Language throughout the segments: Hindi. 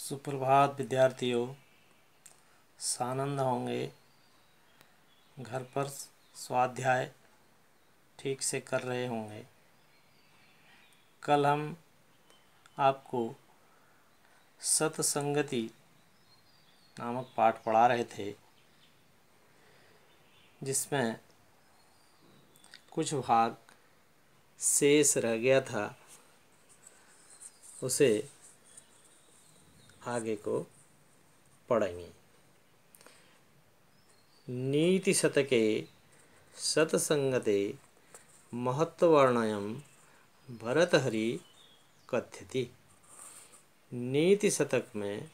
सुप्रभात विद्यार्थियों। सानंद होंगे घर पर स्वाध्याय ठीक से कर रहे होंगे। कल हम आपको सतसंगति नामक पाठ पढ़ा रहे थे, जिसमें कुछ भाग शेष रह गया था। उसे आगे को पढ़ेंगे। नीति शतके सतसंगते महत्ववर्णयं भरतहरि कथ्यति। नीति शतक में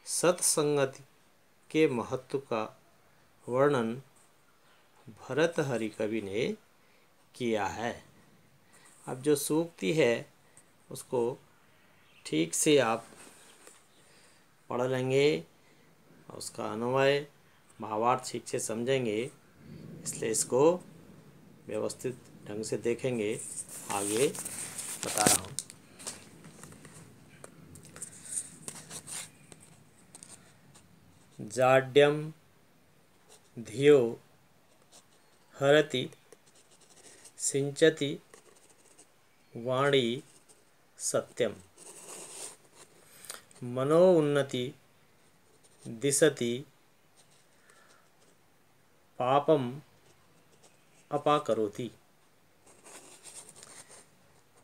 सत्संगति के महत्व का वर्णन भरतहरि कवि ने किया है। अब जो सूक्ति है उसको ठीक से आप पढ़ लेंगे और उसका अन्वय भावार्थ ठीक से समझेंगे, इसलिए इसको व्यवस्थित ढंग से देखेंगे। आगे बता रहा हूँ। जाड्यम धियो हरति सिंचति वाणी सत्यम मनो उन्नति दिशति पापम अपाकरोति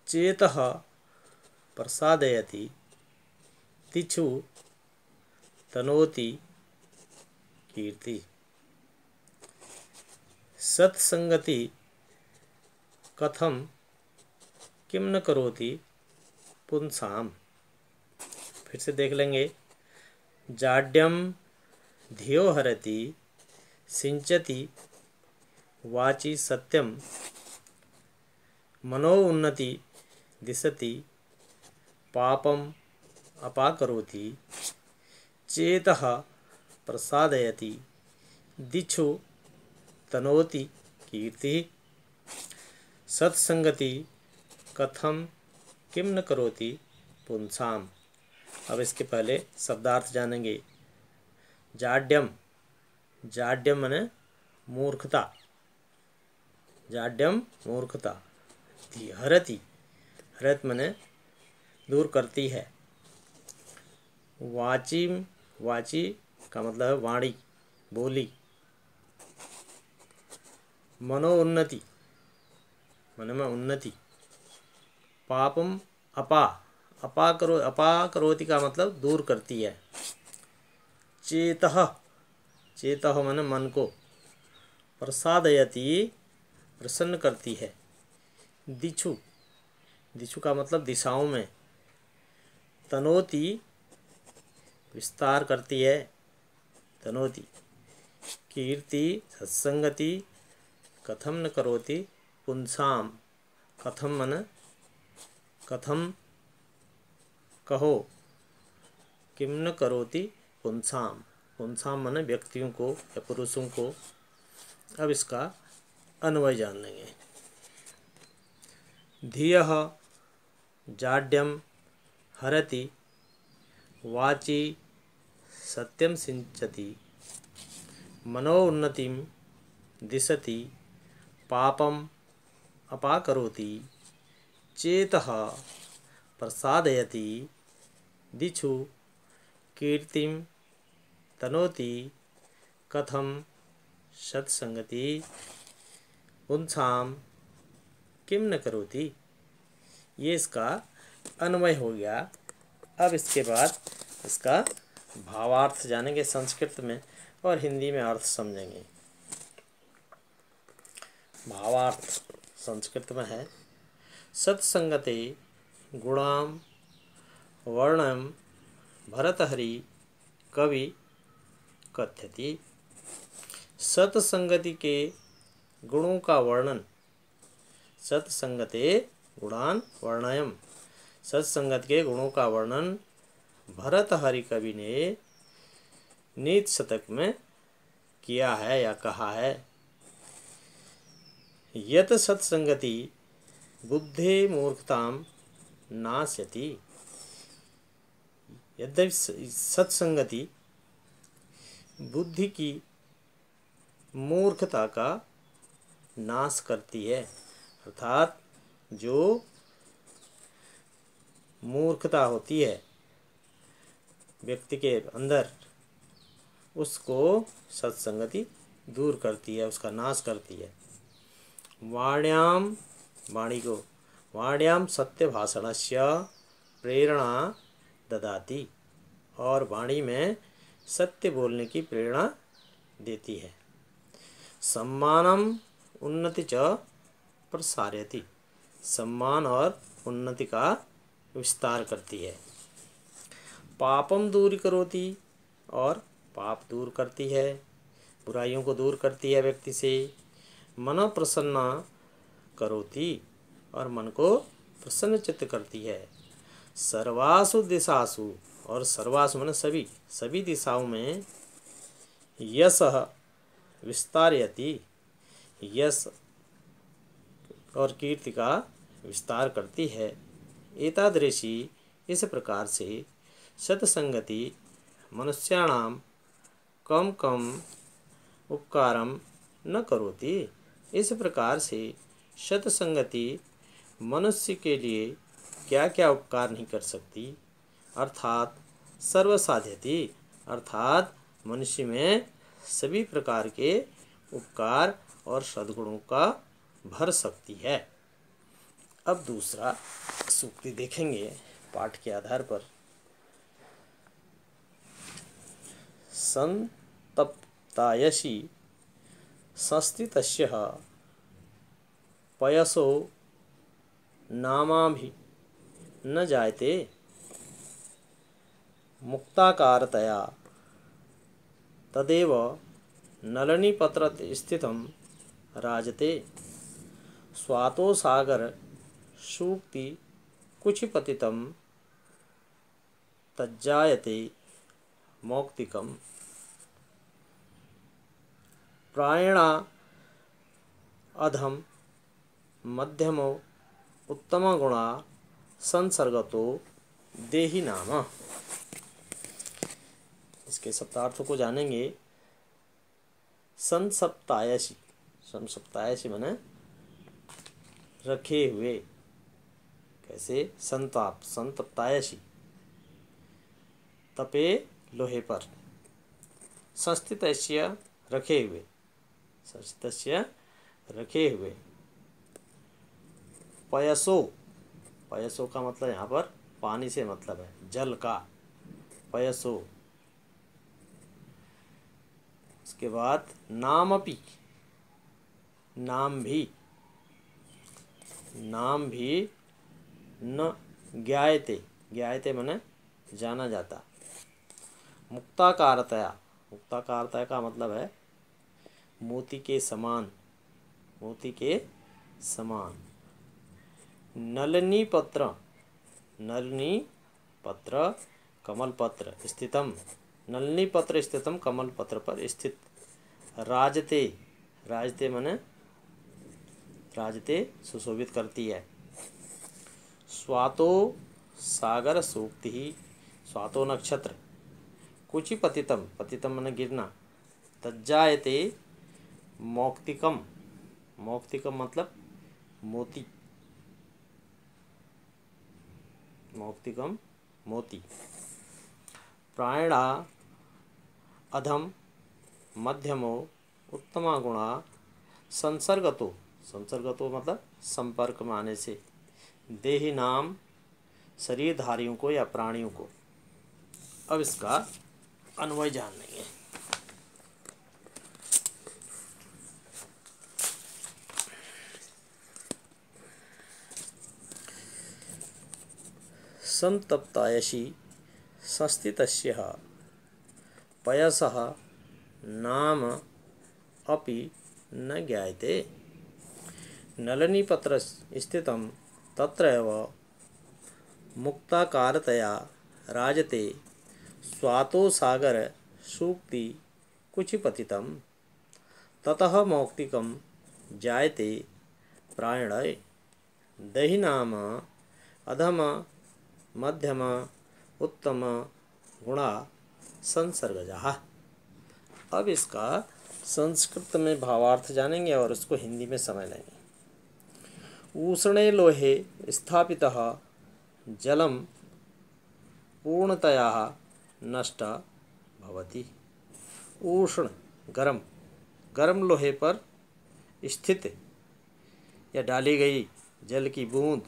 चेतः प्रसादयति तिछु तनोति कीर्ति। सत्संगति कथम किम न करोति पुंसाम। फिर से देख लेंगे। जाड्यम धियो हरति सिंचति वाचि सत्यम मनो उन्नति दिशति पापम अपाकरोति चेतः प्रसादयति दिक्षु तनोति कीर्ति। सत्संगति कथम किम न करोति पुंसाम। अब इसके पहले शब्दार्थ जानेंगे। जाड्यम, जाड्यम माने मूर्खता, जाड्यम मूर्खता। हरति, हरत माने दूर करती है। वाचिम, वाची का मतलब है वाणी, बोली। मनो उन्नति मन में उन्नति। पापम अपा, अपाकरोति का मतलब दूर करती है। चेतः, चेतः मन मन को। प्रसादयति प्रसन्न करती है। दिक्षु, दिक्षु का मतलब दिशाओं में। तनोति विस्तार करती है, तनोति। कीर्ति सत्संगति कथम न करोति पुंसाम। कथम मन कथम कहो, किम न करोति पुंसाम। पुंसाम मन व्यक्तियों को या पुरुषों को। अब इसका अन्वय जान लेंगे। धियः जाड्यम हरति वाचि सत्यम सिंचति मनो उन्नतिं दिशति पापम अपाकरोति चेतः प्रसादयति दिक्षु कीर्तिं तनोति कथम सत्संगति पुंसाम किम न करोति। ये इसका अन्वय हो गया। अब इसके बाद इसका भावार्थ जानेंगे संस्कृत में और हिंदी में अर्थ समझेंगे। भावार्थ संस्कृत में है। सत्संगते गुणाम वर्णम भरतहरि कवि कथ्यति। सत्संगति के गुणों का वर्णन। सत्संगते गुणान वर्णयम, सत्संगत के गुणों का वर्णन भरतहरि कवि ने नीति शतक में किया है या कहा है। यत सत्संगति बुद्धे मूर्खताम नास्यति। यद्यपि सत्संगति बुद्धि की मूर्खता का नाश करती है, अर्थात जो मूर्खता होती है व्यक्ति के अंदर, उसको सत्संगति दूर करती है, उसका नाश करती है। वाण्याम, वाणी को, वाण्याम सत्य भाषणस्य प्रेरणा ददाति, और वाणी में सत्य बोलने की प्रेरणा देती है। सम्मानम उन्नति च प्रसारयति, सम्मान और उन्नति का विस्तार करती है। पापम दूर करोति, और पाप दूर करती है, बुराइयों को दूर करती है व्यक्ति से। मन प्रसन्न करोति, और मन को प्रसन्न चित्त करती है। सर्वासु दिशासु, और सर्वासु मन सभी, सभी दिशाओं में यश विस्तारयति, यश और कीर्ति का विस्तार करती है। एतादृशी, इस प्रकार से सत्संगति मनुष्याणाम कम कम उपकारम न करोति, इस प्रकार से सत्संगति मनुष्य के लिए क्या क्या उपकार नहीं कर सकती, अर्थात सर्वसाध्यति, अर्थात मनुष्य में सभी प्रकार के उपकार और सद्गुणों का भर सकती है। अब दूसरा सूक्ति देखेंगे पाठ के आधार पर। संतप्तायसि संस्थितस्य पयसो नामाभि न जायते मुक्ताकारतया तदेव नलिनीपत्र स्थितं राजते स्वातो सागर सूक्ति कुचिपतितं तज्जायते मौक्तिकम्। प्रायणा अधम मध्यमो उत्तम गुणा संसर्गतो देहि नाम। इसके शब्दार्थों को जानेंगे। संसप्तायसी, संसप्तायसी माने रखे हुए, कैसे? संताप, संतप्तायसी, तपे लोहे पर। संस्थितस्य रखे हुए, संस्थितस्य रखे हुए। पयसो, पयसो का मतलब यहाँ पर पानी से मतलब है, जल का। पयसो। उसके बाद नामपि, नाम भी, नाम भी न ज्ञायते, ज्ञायते माने जाना जाता। मुक्ताकारतया, मुक्ताकारतया का मतलब है मोती के समान, मोती के समान। नलिनी पत्र, नलिनी पत्र कमल पत्र स्थितम, नलिनी पत्र स्थितम कमल पत्र पर स्थित। राजते, राजते माने राजते सुशोभित करती है। स्वातो सागर सूक्ति, स्वातो नक्षत्र। कुचि पतितम, पतितम माने गिरना। तज्जायते मौक्तिकम, मौक्तिकम मतलब मोती, मौक्तिकम मोती। प्रायणा अधम मध्यमो उत्तमा गुणा संसर्गतो, संसर्गतो मतलब संपर्क में आने से। देहि नाम शरीरधारियों को या प्राणियों को। अब इसका अन्वय जान लेंगे। संतप्तायसि संस्थितस्य पयसः नाम अपि न ज्ञायते। नलिनीपत्र स्थितं तत्रैव मुक्ताकारतया राजते स्वातो सागर सूक्ति कुचिपतितं ततः मौक्तिकं जायते प्रायणय। दहि नाम अधम मध्यम उत्तम गुणा संसर्गजाः। अब इसका संस्कृत में भावार्थ जानेंगे और उसको हिंदी में समझ लेंगे। उष्णे लोहे स्थापितः जलम पूर्णतया नष्ट भवति। उष्ण गरम, गरम लोहे पर स्थित या डाली गई जल की बूंद,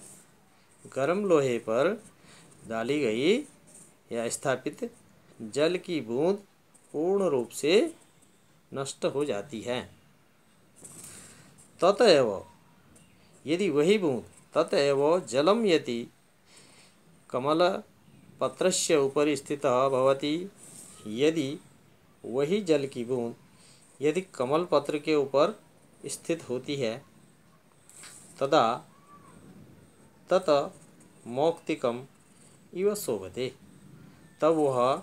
गरम लोहे पर डाली गई या स्थापित जल की बूंद पूर्ण रूप से नष्ट हो जाती है। ततएव, यदि वही बूंद, ततएव जलम यदि कमलपत्रस्य उपरि स्थितः भवति, यदि वही जल की बूंद यदि कमल पत्र के ऊपर स्थित होती है, तदा तत मौक्तिकम इव शोभते, तब वह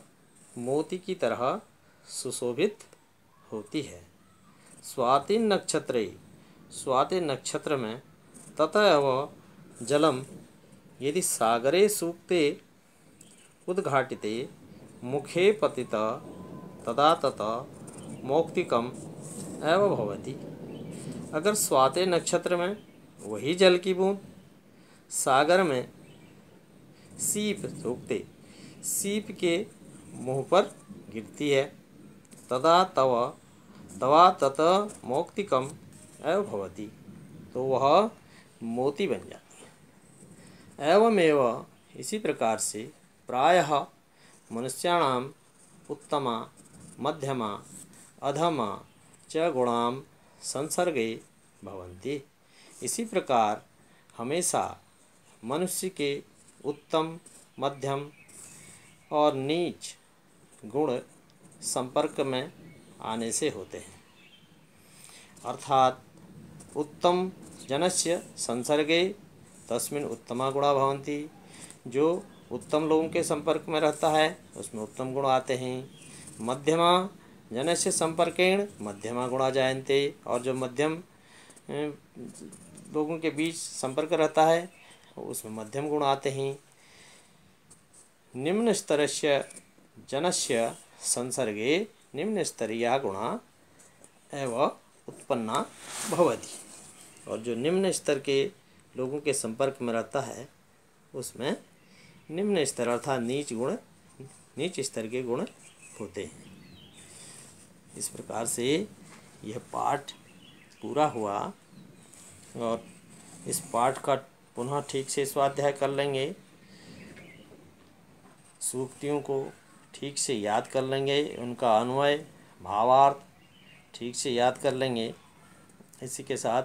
मोती की तरह सुशोभित होती है। स्वाति नक्षत्रे, स्वाति नक्षत्र में ततएव जलम यदि सागरे सूक्ते उद्घाटिते मुखे पतित तदा तत मौक्तिकम एव भवति। अगर स्वाति नक्षत्र में वही जल की बूंद सागर में सीप सूखते, सीप के मुंह पर गिरती है, तदा तत मौक्तिकम एव भवति, तो वह मोती बन जाती है। एवमेव, इसी प्रकार से प्रायः मनुष्याणाम उत्तमा मध्यमा अधमा च गुणाम संसर्गे भवन्ति। इसी प्रकार हमेशा मनुष्य के उत्तम, मध्यम और नीच गुण संपर्क में आने से होते हैं। अर्थात उत्तम जनस्य संसर्गे तस्मिन् उत्तमा गुणा भवन्ति। जो उत्तम लोगों के संपर्क में रहता है उसमें उत्तम गुण आते हैं। मध्यमा जनस्य संपर्केण मध्यमा गुणा जायन्ते, और जो मध्यम लोगों के बीच संपर्क रहता है उसमें मध्यम गुण आते हैं। निम्न स्तरस्य जनस्य संसर्गे निम्न स्तरीया गुणा एव उत्पन्ना भवति, और जो निम्न स्तर के लोगों के संपर्क में रहता है उसमें निम्न स्तर अर्थात नीच स्तर के गुण होते हैं। इस प्रकार से यह पाठ पूरा हुआ, और इस पाठ का पुनः ठीक से स्वाध्याय कर लेंगे, सूक्तियों को ठीक से याद कर लेंगे, उनका अन्वय भावार्थ ठीक से याद कर लेंगे। इसी के साथ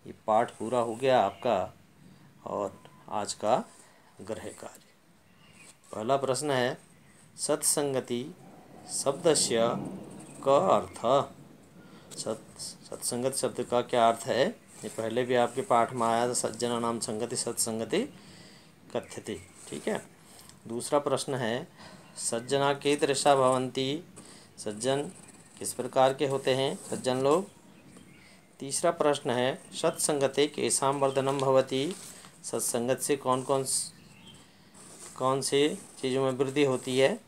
ये पाठ पूरा हो गया आपका और आज का गृह कार्य। पहला प्रश्न है, सत्संगति शब्दस्य का अर्थ। सत्संगत शब्द का क्या अर्थ है, ये पहले भी आपके पाठ में आया था। सज्जना नाम संगति सत्संगति कथ्यते, ठीक है। दूसरा प्रश्न है, सज्जना कीदृशा भवन्ति। सज्जन किस प्रकार के होते हैं सज्जन लोग। तीसरा प्रश्न है, सत्संगते केषां वर्धनम भवति। सत्संगत से कौन से चीज़ों में वृद्धि होती है।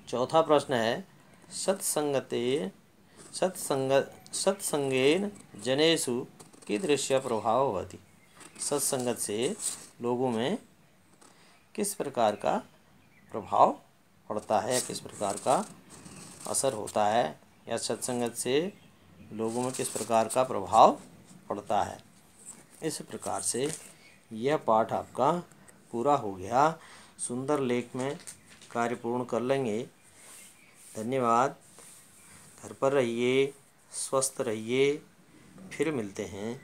चौथा प्रश्न है, सत्संगेन जनेषु कीदृश प्रभाव भवति। सत्संगत से लोगों में किस प्रकार का प्रभाव पड़ता है, किस प्रकार का असर होता है, या सत्संगत से लोगों में किस प्रकार का प्रभाव पड़ता है। इस प्रकार से यह पाठ आपका पूरा हो गया। सुंदर लेख में कार्य पूर्ण कर लेंगे। धन्यवाद। घर पर रहिए, स्वस्थ रहिए, फिर मिलते हैं।